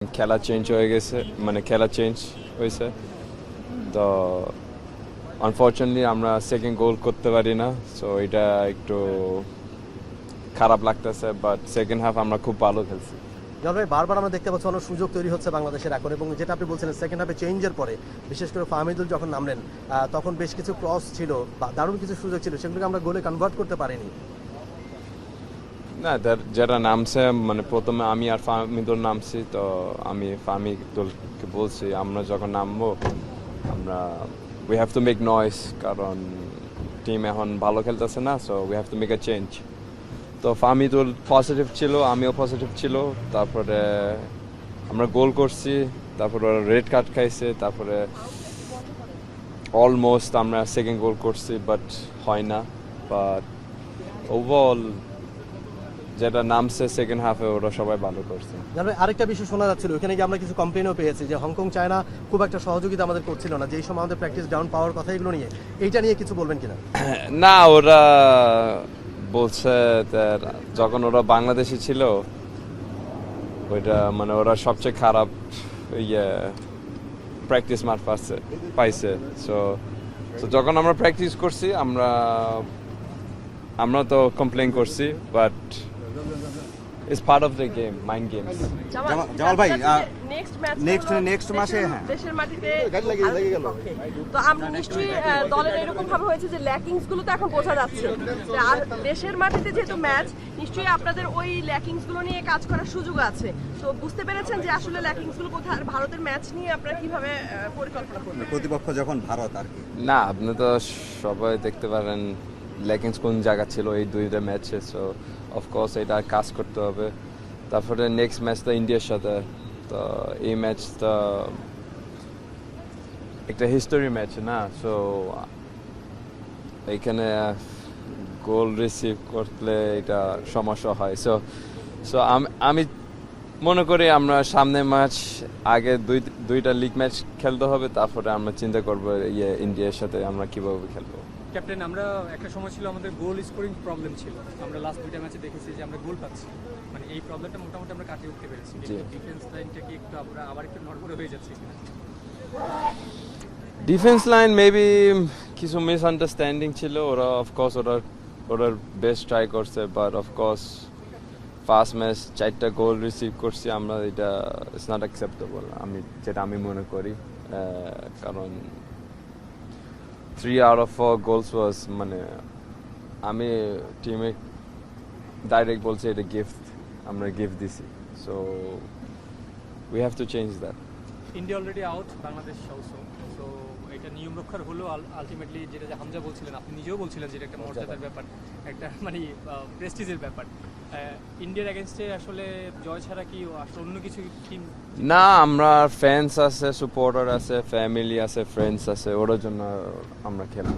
খেলা চেঞ্জ হয়ে গেছে, মানে খেলা চেঞ্জ হয়েছে, তো আনফর্চুনেটলি আমরা সেকেন্ড গোল করতে পারি না, সো এটা একটু খারাপ লাগতেছে, বাট সেকেন্ড হাফ আমরা খুব ভালো খেলছি। ভাই বারবার আমরা দেখতে পাচ্ছি অনেক সুযোগ তৈরি হচ্ছে বাংলাদেশের এখন, এবং যেটা আপনি বলছিলেন সেকেন্ড হাফে চেঞ্জের পরে বিশেষ করে ফাহমিদুল যখন নামলেন তখন বেশ কিছু ক্রস ছিল বা দারুণ কিছু সুযোগ ছিল, সেগুলোকে আমরা গোলে কনভার্ট করতে পারিনি। না, যারা নামছে, মানে প্রথমে আমি আর ফাহমিদুল নামছি, তো আমি ফাহমিদুলকে বলছি আমরা যখন নামবো আমরা we have to make noise, কারণ টিম এখন ভালো খেলতেছে না, so we have to make a change. তো ফাহমিদুল পজিটিভ ছিল, আমিও পজিটিভ ছিল, তারপরে আমরা গোল করছি, তারপরে ওরা রেড কার্ড খাইছে, তারপরে অলমোস্ট আমরা সেকেন্ড গোল করছি, বাট হয় না। বাট ওভারঅল যেটা নামছে সেকেন্ড হাফে ওরা সবাই ভালো করছে। আরেকটা বিষয় শোনা যাচ্ছিল ওখানে গিয়ে আমরা কিছু কমপ্লেনও পেয়েছি যে হংকং চায়না খুব একটা সহযোগিতা আমাদের করছিল না, যেই সময় আমাদের প্র্যাকটিস ডাউন পাওয়ার কথা, এগুলো নিয়ে এইটা নিয়ে কিছু বলবেন কিনা? না, ওরা বলছে যখন ওরা বাংলাদেশে ছিল ওইটা মানে ওরা সবচেয়ে খারাপ প্র্যাকটিস মাঠ পাইছে, সো যখন আমরা প্র্যাকটিস করছি আমরা তো কমপ্লেন করছি, but It's part of the game, mind games. Jamal ভাই নেক্সট মাসে দেশের মাটিতে তো আমরা নিশ্চয়ই দলের এরকম ভাবে হয়েছে যে ল্যাকিংস গুলো তো এখন বোঝা যাচ্ছে, আর দেশের মাটিতে যেহেতু ম্যাচ, নিশ্চয়ই আপনাদের ওই ল্যাকিংস গুলো নিয়ে কাজ করার সুযোগ আছে। তো বুঝতে পেরেছেন যে আসলে ল্যাকিংস গুলো কোথায়, আর ভারতের ম্যাচ নিয়ে আপনারা কিভাবে পরিকল্পনা করবেন? প্রতিপক্ষ যখন ভারত আর কি। না, আপনি তো সবাই দেখতে পারেন ল্যাকিংস কোন জায়গা ছিল এই দুইটা ম্যাচে, সো অফকোর্স এটা কাজ করতে হবে। তারপরে নেক্সট ম্যাচটা ইন্ডিয়ার সাথে, তো এই ম্যাচটা একটা হিস্টোরি ম্যাচ না, সো এইখানে গোল রিসিভ করলে এটা সমস্যা হয়, সো আমি মনে করি আমরা সামনে ম্যাচ আগে দুইটা লিগ ম্যাচ খেলতে হবে, তারপরে আমরা চিন্তা করবো ইন্ডিয়ার সাথে আমরা কিভাবে খেলবো। ক্যাপ্টেন, আমরা একটা সময় ছিল আমাদের গোল স্কোরিং প্রবলেম ছিল, আমরা লাস্ট দুইটা ম্যাচে দেখেছি যে আমরা গোল পাচ্ছি, মানে এই প্রবলেমটা মোটামুটি আমরা কাটিয়ে উঠতে পেরেছি। ডিফেন্স লাইনটা কি একটু আমরা আবার একটু নড়বড়ে হয়ে যাচ্ছে কিনা? ডিফেন্স লাইন মেবি কিছু মিসআন্ডারস্ট্যান্ডিং ছিল, ওরা অফকোর্স ওরা বেস্ট ট্রাই করছে, বাট অফকোর্স ফার্স্ট ম্যাচ 4টা গোল রিসিভ করছি আমরা, এটা ইটস নট অ্যাকসেপ্টেবল যেটা আমি মনে করি, কারণ 3 out of 4 goals was মানে আমি টিমে ডাইরেক্ট বলছি এটা গিফট, আমরা গিফট দিছি, so we have to change that. India already out, Bangladesh also, so এটা নিয়ম রক্ষার হলো আলটিমেটলি, যেটা যে হামজা বলছিলেন, আপনি নিজেও বলছিলেন যেটা একটা মর্যাদার ব্যাপার, একটা মানে প্রেস্টিজের ব্যাপার। ইন্ডিয়ার এগেনস্টে আসলে জয় ছাড়া কি আসলে অন্য কিছু টিম? না, আমরা ফ্যান্স আছে, সাপোর্টার আছে, ফ্যামিলি আছে, ফ্রেন্ডস আছে, ওর জন্য আমরা খেলি।